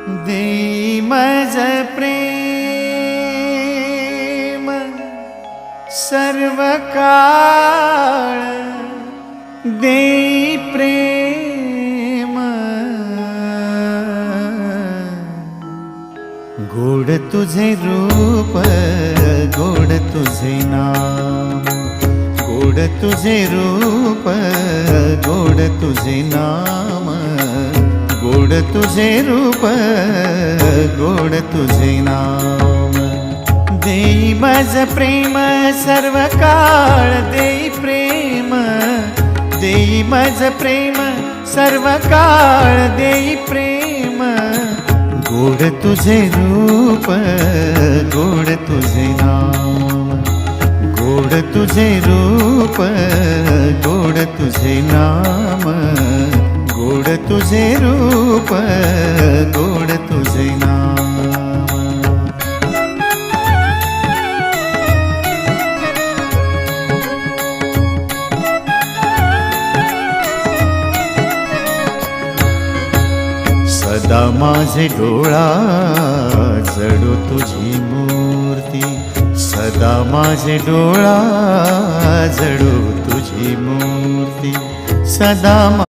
देई मज प्रेम सर्व काळ, देई प्रेम गोड तुझे रूप, गोड तुझे नाम, गोड तुझे रूप, गोड तुझे नाम, गोड तुझे रूप, गोड तुझे नाम. देई मज प्रेम सर्व काळ, देई प्रेम, देई मज प्रेम सर्व काळ, देई प्रेम गोड तुझे रूप, गोड तुझे नाम, गोड तुझे रूप, गोड तुझे नाम, गोड तुझे रूप, गोड तुझे नाम. सदा माझे डोळा जडो तुझी मूर्ती, सदा माझे डोळा जडो तुझी मूर्ती, सदा